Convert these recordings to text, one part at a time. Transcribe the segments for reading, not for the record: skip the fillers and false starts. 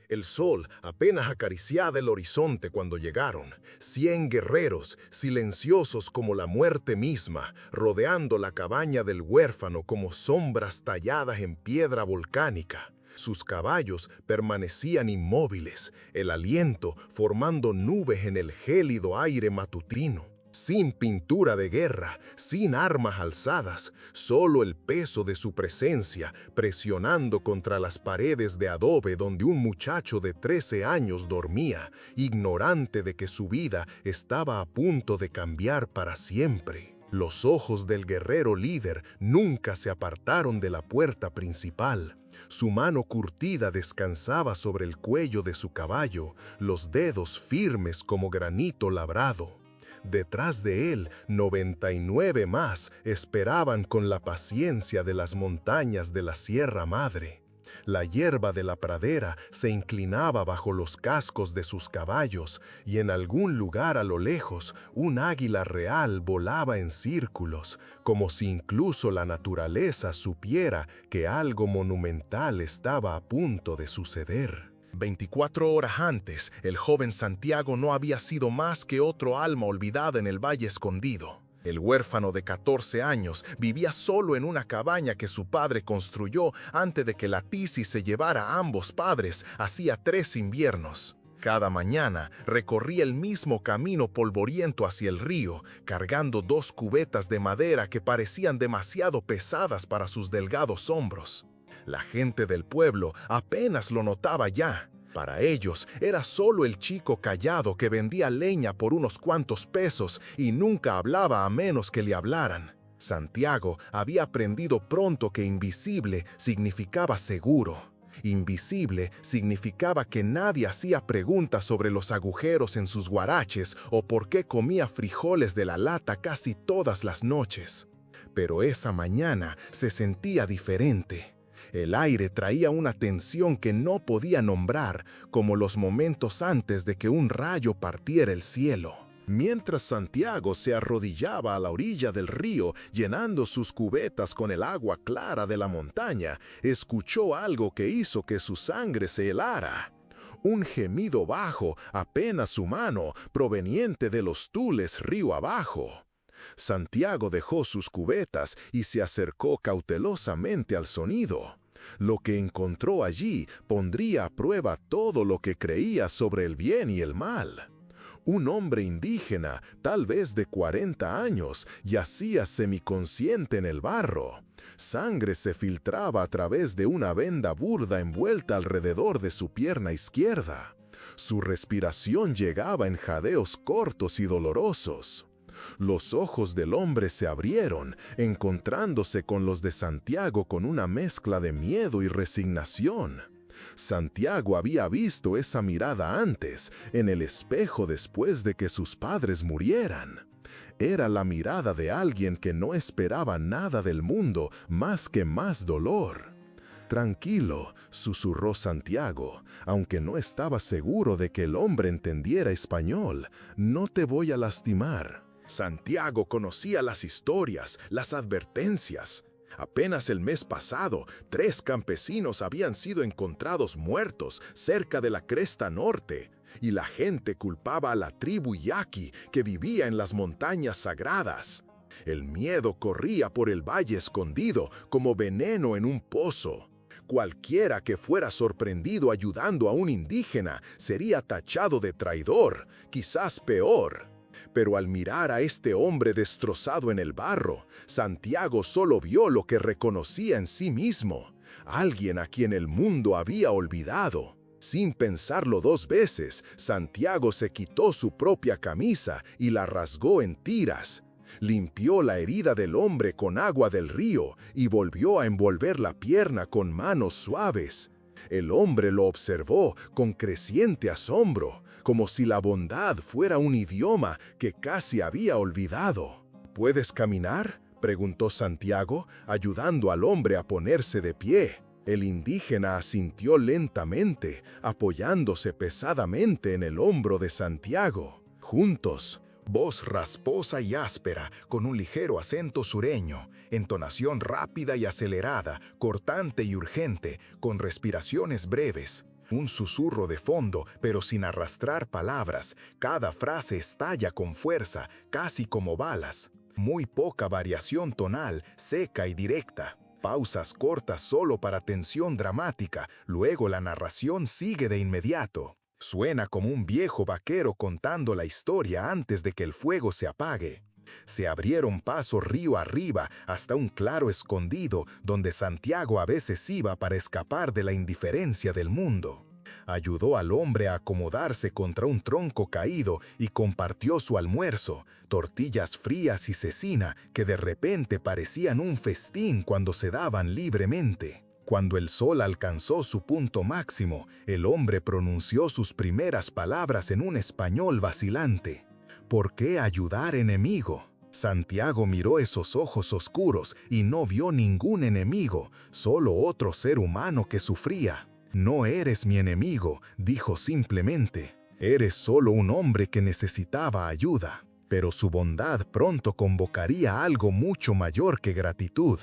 El sol apenas acariciaba el horizonte cuando llegaron. 100 guerreros, silenciosos como la muerte misma, rodeando la cabaña del huérfano como sombras talladas en piedra volcánica. Sus caballos permanecían inmóviles, el aliento formando nubes en el gélido aire matutino. Sin pintura de guerra, sin armas alzadas, solo el peso de su presencia presionando contra las paredes de adobe donde un muchacho de 13 años dormía, ignorante de que su vida estaba a punto de cambiar para siempre. Los ojos del guerrero líder nunca se apartaron de la puerta principal. Su mano curtida descansaba sobre el cuello de su caballo, los dedos firmes como granito labrado. Detrás de él, 99 más esperaban con la paciencia de las montañas de la Sierra Madre. La hierba de la pradera se inclinaba bajo los cascos de sus caballos y en algún lugar a lo lejos un águila real volaba en círculos, como si incluso la naturaleza supiera que algo monumental estaba a punto de suceder. 24 horas antes, el joven Santiago no había sido más que otro alma olvidada en el Valle Escondido. El huérfano de 14 años vivía solo en una cabaña que su padre construyó antes de que la tisis se llevara a ambos padres hacía 3 inviernos. Cada mañana recorría el mismo camino polvoriento hacia el río, cargando 2 cubetas de madera que parecían demasiado pesadas para sus delgados hombros. La gente del pueblo apenas lo notaba ya. Para ellos era solo el chico callado que vendía leña por unos cuantos pesos y nunca hablaba a menos que le hablaran. Santiago había aprendido pronto que invisible significaba seguro. Invisible significaba que nadie hacía preguntas sobre los agujeros en sus guaraches o por qué comía frijoles de la lata casi todas las noches. Pero esa mañana se sentía diferente. El aire traía una tensión que no podía nombrar, como los momentos antes de que un rayo partiera el cielo. Mientras Santiago se arrodillaba a la orilla del río, llenando sus cubetas con el agua clara de la montaña, escuchó algo que hizo que su sangre se helara. Un gemido bajo, apenas humano, proveniente de los Tules río abajo. Santiago dejó sus cubetas y se acercó cautelosamente al sonido. Lo que encontró allí pondría a prueba todo lo que creía sobre el bien y el mal. Un hombre indígena, tal vez de 40 años, yacía semiconsciente en el barro. Sangre se filtraba a través de una venda burda envuelta alrededor de su pierna izquierda. Su respiración llegaba en jadeos cortos y dolorosos. Los ojos del hombre se abrieron, encontrándose con los de Santiago con una mezcla de miedo y resignación. Santiago había visto esa mirada antes, en el espejo después de que sus padres murieran. Era la mirada de alguien que no esperaba nada del mundo más que más dolor. «Tranquilo», susurró Santiago, aunque no estaba seguro de que el hombre entendiera español. «No te voy a lastimar». Santiago conocía las historias, las advertencias. Apenas el mes pasado, 3 campesinos habían sido encontrados muertos cerca de la cresta norte, y la gente culpaba a la tribu yaqui que vivía en las montañas sagradas. El miedo corría por el Valle Escondido como veneno en un pozo. Cualquiera que fuera sorprendido ayudando a un indígena sería tachado de traidor, quizás peor. Pero al mirar a este hombre destrozado en el barro, Santiago solo vio lo que reconocía en sí mismo, alguien a quien el mundo había olvidado. Sin pensarlo 2 veces, Santiago se quitó su propia camisa y la rasgó en tiras. Limpió la herida del hombre con agua del río y volvió a envolver la pierna con manos suaves. El hombre lo observó con creciente asombro, como si la bondad fuera un idioma que casi había olvidado. ¿Puedes caminar?, preguntó Santiago, ayudando al hombre a ponerse de pie. El indígena asintió lentamente, apoyándose pesadamente en el hombro de Santiago. Juntos, voz rasposa y áspera, con un ligero acento sureño, entonación rápida y acelerada, cortante y urgente, con respiraciones breves. Un susurro de fondo, pero sin arrastrar palabras. Cada frase estalla con fuerza, casi como balas. Muy poca variación tonal, seca y directa. Pausas cortas solo para tensión dramática, luego la narración sigue de inmediato. Suena como un viejo vaquero contando la historia antes de que el fuego se apague. Se abrieron pasos río arriba hasta un claro escondido donde Santiago a veces iba para escapar de la indiferencia del mundo. Ayudó al hombre a acomodarse contra un tronco caído y compartió su almuerzo, tortillas frías y cecina que de repente parecían un festín cuando se daban libremente. Cuando el sol alcanzó su punto máximo, el hombre pronunció sus primeras palabras en un español vacilante. ¿Por qué ayudar enemigo? Santiago miró esos ojos oscuros y no vio ningún enemigo, solo otro ser humano que sufría. No eres mi enemigo, dijo simplemente. Eres solo un hombre que necesitaba ayuda. Pero su bondad pronto convocaría algo mucho mayor que gratitud.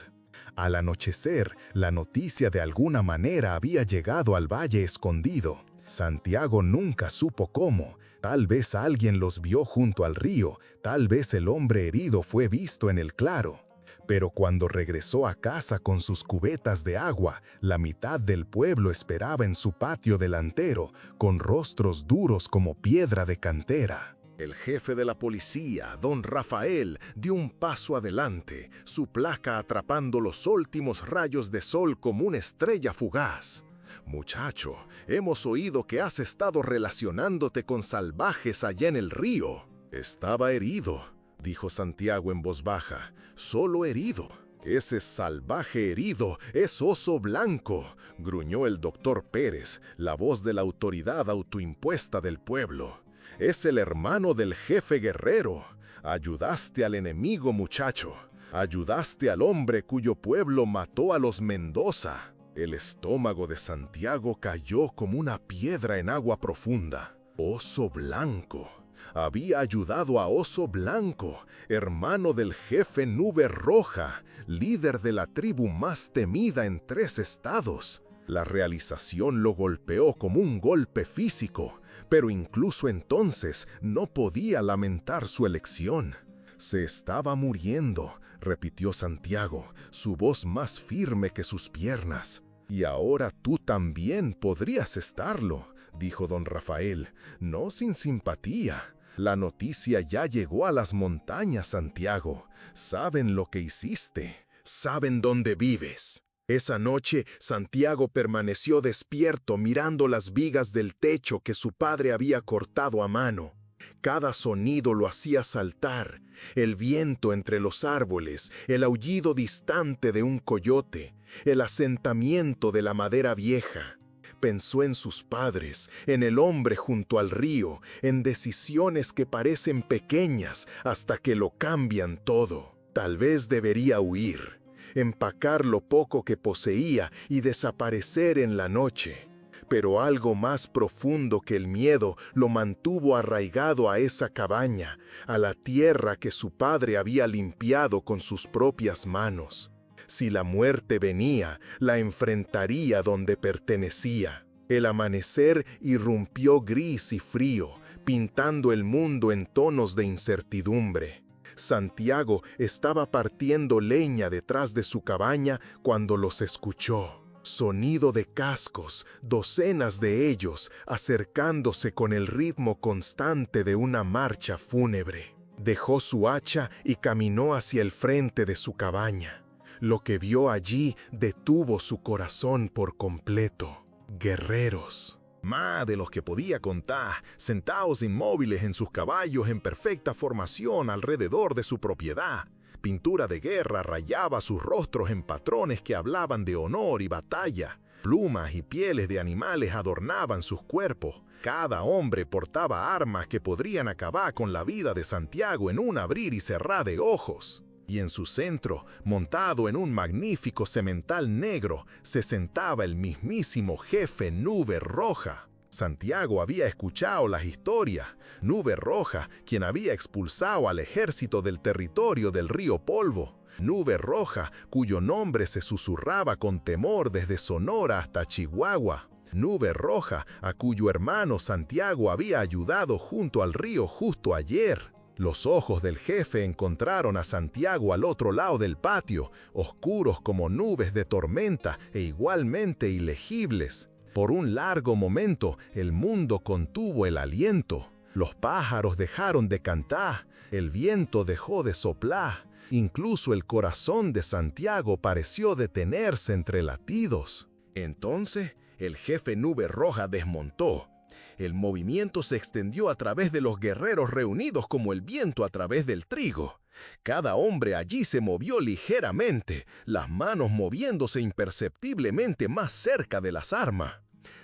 Al anochecer, la noticia de alguna manera había llegado al Valle Escondido. Santiago nunca supo cómo. Tal vez alguien los vio junto al río, tal vez el hombre herido fue visto en el claro. Pero cuando regresó a casa con sus cubetas de agua, la mitad del pueblo esperaba en su patio delantero, con rostros duros como piedra de cantera. El jefe de la policía, don Rafael, dio un paso adelante, su placa atrapando los últimos rayos de sol como una estrella fugaz. «Muchacho, hemos oído que has estado relacionándote con salvajes allá en el río». «Estaba herido», dijo Santiago en voz baja, «solo herido». «Ese salvaje herido es Oso Blanco», gruñó el doctor Pérez, la voz de la autoridad autoimpuesta del pueblo. «Es el hermano del jefe guerrero. Ayudaste al enemigo, muchacho. Ayudaste al hombre cuyo pueblo mató a los Mendoza». El estómago de Santiago cayó como una piedra en agua profunda. Oso Blanco. Había ayudado a Oso Blanco, hermano del jefe Nube Roja, líder de la tribu más temida en 3 estados. La realización lo golpeó como un golpe físico, pero incluso entonces no podía lamentar su elección. «Se estaba muriendo», repitió Santiago, su voz más firme que sus piernas. «Y ahora tú también podrías estarlo», dijo don Rafael, no sin simpatía. «La noticia ya llegó a las montañas, Santiago. Saben lo que hiciste. Saben dónde vives». Esa noche, Santiago permaneció despierto mirando las vigas del techo que su padre había cortado a mano. Cada sonido lo hacía saltar, el viento entre los árboles, el aullido distante de un coyote, el asentamiento de la madera vieja. Pensó en sus padres, en el hombre junto al río, en decisiones que parecen pequeñas hasta que lo cambian todo. Tal vez debería huir, empacar lo poco que poseía y desaparecer en la noche. Pero algo más profundo que el miedo lo mantuvo arraigado a esa cabaña, a la tierra que su padre había limpiado con sus propias manos. Si la muerte venía, la enfrentaría donde pertenecía. El amanecer irrumpió gris y frío, pintando el mundo en tonos de incertidumbre. Santiago estaba partiendo leña detrás de su cabaña cuando los escuchó. Sonido de cascos, docenas de ellos, acercándose con el ritmo constante de una marcha fúnebre. Dejó su hacha y caminó hacia el frente de su cabaña. Lo que vio allí detuvo su corazón por completo. Guerreros. Más de los que podía contar, sentados inmóviles en sus caballos en perfecta formación alrededor de su propiedad. Pintura de guerra rayaba sus rostros en patrones que hablaban de honor y batalla. Plumas y pieles de animales adornaban sus cuerpos. Cada hombre portaba armas que podrían acabar con la vida de Santiago en un abrir y cerrar de ojos. Y en su centro, montado en un magnífico semental negro, se sentaba el mismísimo jefe Nube Roja. Santiago había escuchado las historias. Nube Roja, quien había expulsado al ejército del territorio del río Polvo. Nube Roja, cuyo nombre se susurraba con temor desde Sonora hasta Chihuahua. Nube Roja, a cuyo hermano Santiago había ayudado junto al río justo ayer. Los ojos del jefe encontraron a Santiago al otro lado del patio, oscuros como nubes de tormenta e igualmente ilegibles. Por un largo momento, el mundo contuvo el aliento. Los pájaros dejaron de cantar, el viento dejó de soplar. Incluso el corazón de Santiago pareció detenerse entre latidos. Entonces, el jefe Nube Roja desmontó. El movimiento se extendió a través de los guerreros reunidos como el viento a través del trigo. Cada hombre allí se movió ligeramente, las manos moviéndose imperceptiblemente más cerca de las armas.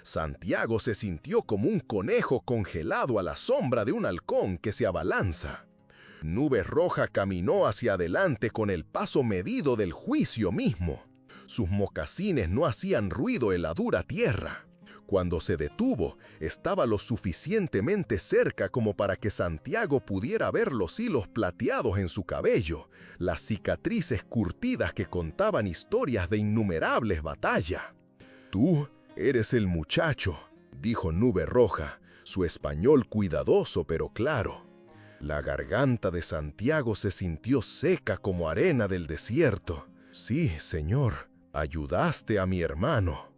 Santiago se sintió como un conejo congelado a la sombra de un halcón que se abalanza. Nube Roja caminó hacia adelante con el paso medido del juicio mismo. Sus mocasines no hacían ruido en la dura tierra. Cuando se detuvo, estaba lo suficientemente cerca como para que Santiago pudiera ver los hilos plateados en su cabello, las cicatrices curtidas que contaban historias de innumerables batallas. «Tú eres el muchacho», dijo Nube Roja, su español cuidadoso pero claro. La garganta de Santiago se sintió seca como arena del desierto. «Sí, señor, ayudaste a mi hermano».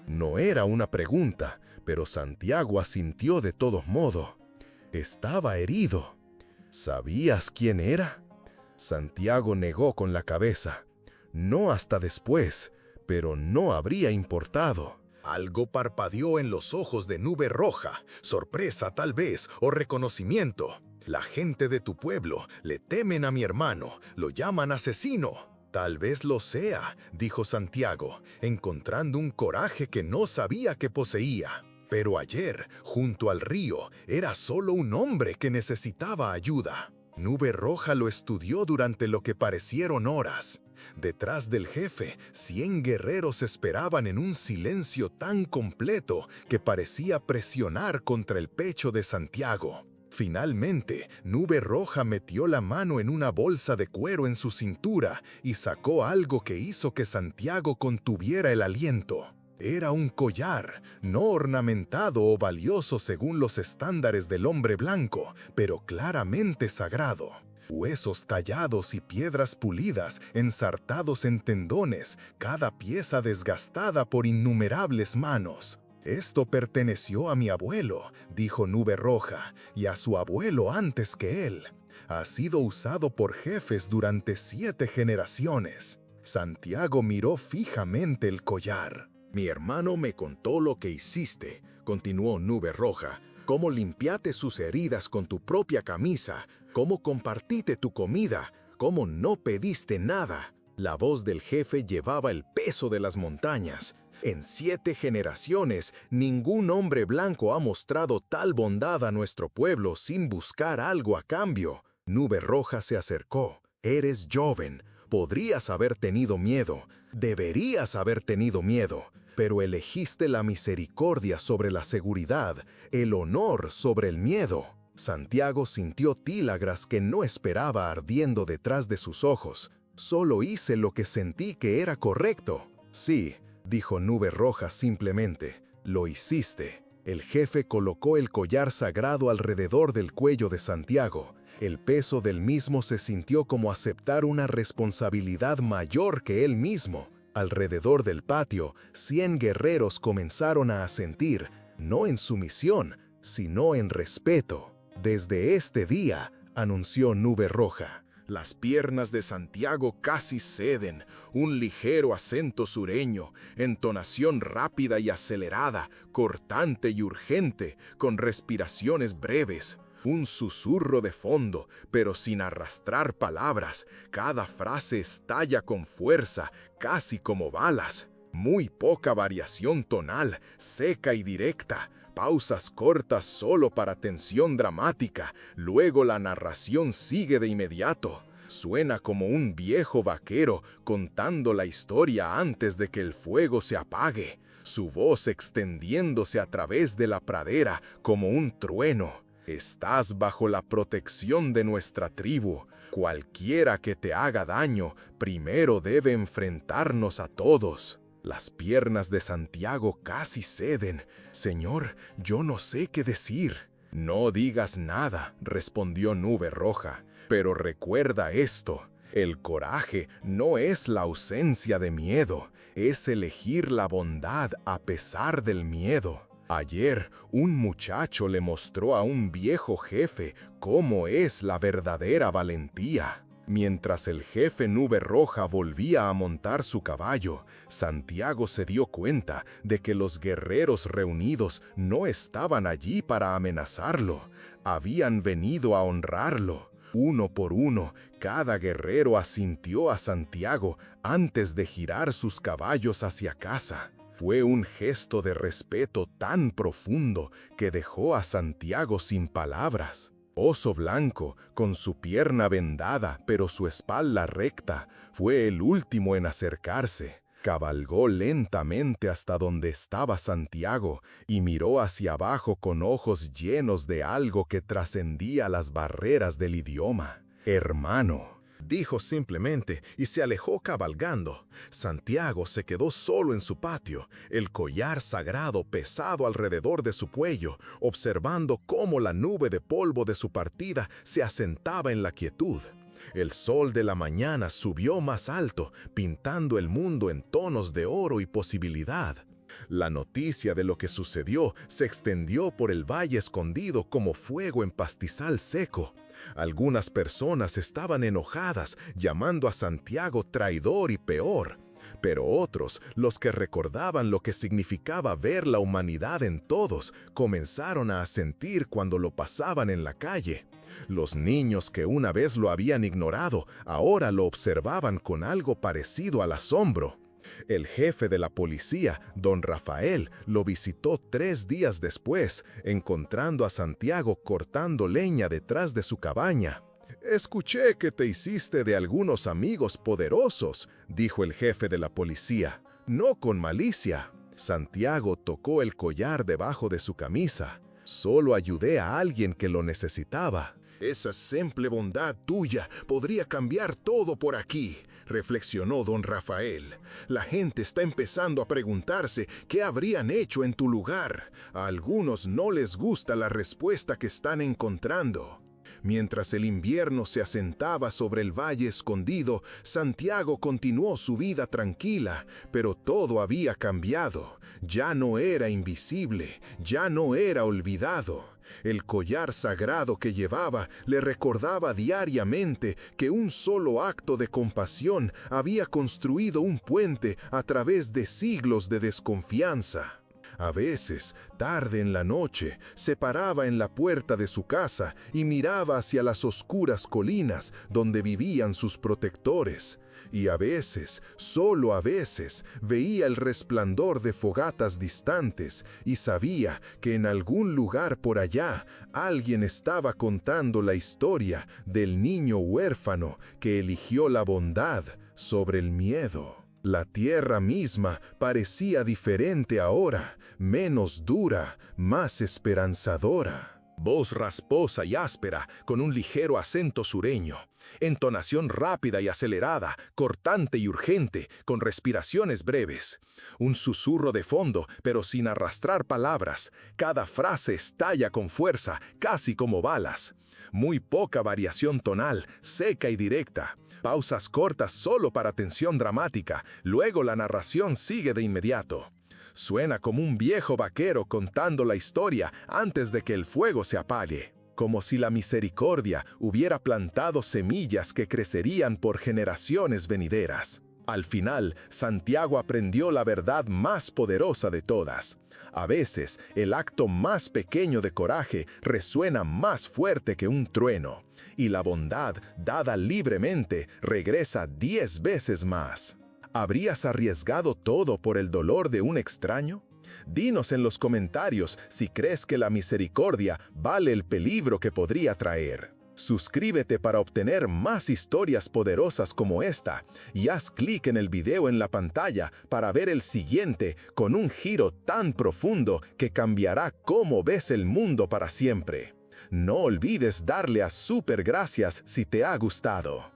No era una pregunta, pero Santiago asintió de todos modos. Estaba herido. ¿Sabías quién era? Santiago negó con la cabeza. No hasta después, pero no habría importado. Algo parpadeó en los ojos de Nube Roja, sorpresa tal vez o reconocimiento. La gente de tu pueblo le temen a mi hermano, lo llaman asesino. Tal vez lo sea, dijo Santiago, encontrando un coraje que no sabía que poseía. Pero ayer, junto al río, era solo un hombre que necesitaba ayuda. Nube Roja lo estudió durante lo que parecieron horas. Detrás del jefe, 100 guerreros esperaban en un silencio tan completo que parecía presionar contra el pecho de Santiago. Finalmente, Nube Roja metió la mano en una bolsa de cuero en su cintura y sacó algo que hizo que Santiago contuviera el aliento. Era un collar, no ornamentado o valioso según los estándares del hombre blanco, pero claramente sagrado. Huesos tallados y piedras pulidas ensartados en tendones, cada pieza desgastada por innumerables manos. «Esto perteneció a mi abuelo», dijo Nube Roja, «y a su abuelo antes que él. Ha sido usado por jefes durante 7 generaciones». Santiago miró fijamente el collar. «Mi hermano me contó lo que hiciste», continuó Nube Roja, «cómo limpiaste sus heridas con tu propia camisa, cómo compartiste tu comida, cómo no pediste nada». La voz del jefe llevaba el peso de las montañas. «En 7 generaciones, ningún hombre blanco ha mostrado tal bondad a nuestro pueblo sin buscar algo a cambio». Nube Roja se acercó. «Eres joven. Podrías haber tenido miedo. Deberías haber tenido miedo. Pero elegiste la misericordia sobre la seguridad, el honor sobre el miedo». Santiago sintió tílagras que no esperaba ardiendo detrás de sus ojos. «Solo hice lo que sentí que era correcto». «Sí», dijo Nube Roja simplemente, «lo hiciste». El jefe colocó el collar sagrado alrededor del cuello de Santiago. El peso del mismo se sintió como aceptar una responsabilidad mayor que él mismo. Alrededor del patio, 100 guerreros comenzaron a asentir, no en sumisión, sino en respeto. «Desde este día», anunció Nube Roja, «las piernas de Santiago casi ceden, un ligero acento sureño, entonación rápida y acelerada, cortante y urgente, con respiraciones breves, un susurro de fondo, pero sin arrastrar palabras, cada frase estalla con fuerza, casi como balas, muy poca variación tonal, seca y directa». Pausas cortas solo para tensión dramática, luego la narración sigue de inmediato. Suena como un viejo vaquero contando la historia antes de que el fuego se apague, su voz extendiéndose a través de la pradera como un trueno. «Estás bajo la protección de nuestra tribu. Cualquiera que te haga daño, primero debe enfrentarnos a todos». Las piernas de Santiago casi ceden. «Señor, yo no sé qué decir». «No digas nada», respondió Nube Roja, «pero recuerda esto. El coraje no es la ausencia de miedo, es elegir la bondad a pesar del miedo». Ayer, un muchacho le mostró a un viejo jefe cómo es la verdadera valentía. Mientras el jefe Nube Roja volvía a montar su caballo, Santiago se dio cuenta de que los guerreros reunidos no estaban allí para amenazarlo, habían venido a honrarlo. Uno por uno, cada guerrero asintió a Santiago antes de girar sus caballos hacia casa. Fue un gesto de respeto tan profundo que dejó a Santiago sin palabras. Oso Blanco, con su pierna vendada pero su espalda recta, fue el último en acercarse. Cabalgó lentamente hasta donde estaba Santiago y miró hacia abajo con ojos llenos de algo que trascendía las barreras del idioma. «Hermano», dijo simplemente y se alejó cabalgando. Santiago se quedó solo en su patio, el collar sagrado pesado alrededor de su cuello, observando cómo la nube de polvo de su partida se asentaba en la quietud. El sol de la mañana subió más alto, pintando el mundo en tonos de oro y posibilidad. La noticia de lo que sucedió se extendió por el valle escondido como fuego en pastizal seco. Algunas personas estaban enojadas, llamando a Santiago traidor y peor. Pero otros, los que recordaban lo que significaba ver la humanidad en todos, comenzaron a asentir cuando lo pasaban en la calle. Los niños que una vez lo habían ignorado, ahora lo observaban con algo parecido al asombro. El jefe de la policía, don Rafael, lo visitó 3 días después, encontrando a Santiago cortando leña detrás de su cabaña. «Escuché que te hiciste de algunos amigos poderosos», dijo el jefe de la policía, «no con malicia». Santiago tocó el collar debajo de su camisa. «Solo ayudé a alguien que lo necesitaba». «Esa simple bondad tuya podría cambiar todo por aquí», reflexionó don Rafael. «La gente está empezando a preguntarse qué habrían hecho en tu lugar. A algunos no les gusta la respuesta que están encontrando». Mientras el invierno se asentaba sobre el valle escondido, Santiago continuó su vida tranquila, pero todo había cambiado. Ya no era invisible, ya no era olvidado. El collar sagrado que llevaba le recordaba diariamente que un solo acto de compasión había construido un puente a través de siglos de desconfianza. A veces, tarde en la noche, se paraba en la puerta de su casa y miraba hacia las oscuras colinas donde vivían sus protectores. Y a veces, solo a veces, veía el resplandor de fogatas distantes y sabía que en algún lugar por allá alguien estaba contando la historia del niño huérfano que eligió la bondad sobre el miedo. La tierra misma parecía diferente ahora, menos dura, más esperanzadora. Voz rasposa y áspera, con un ligero acento sureño. Entonación rápida y acelerada, cortante y urgente, con respiraciones breves. Un susurro de fondo, pero sin arrastrar palabras. Cada frase estalla con fuerza, casi como balas. Muy poca variación tonal, seca y directa. Pausas cortas solo para tensión dramática, luego la narración sigue de inmediato. Suena como un viejo vaquero contando la historia antes de que el fuego se apague, como si la misericordia hubiera plantado semillas que crecerían por generaciones venideras. Al final, Santiago aprendió la verdad más poderosa de todas. A veces, el acto más pequeño de coraje resuena más fuerte que un trueno, y la bondad, dada libremente, regresa 10 veces más. ¿Habrías arriesgado todo por el dolor de un extraño? Dinos en los comentarios si crees que la misericordia vale el peligro que podría traer. Suscríbete para obtener más historias poderosas como esta y haz clic en el video en la pantalla para ver el siguiente con un giro tan profundo que cambiará cómo ves el mundo para siempre. No olvides darle a super gracias si te ha gustado.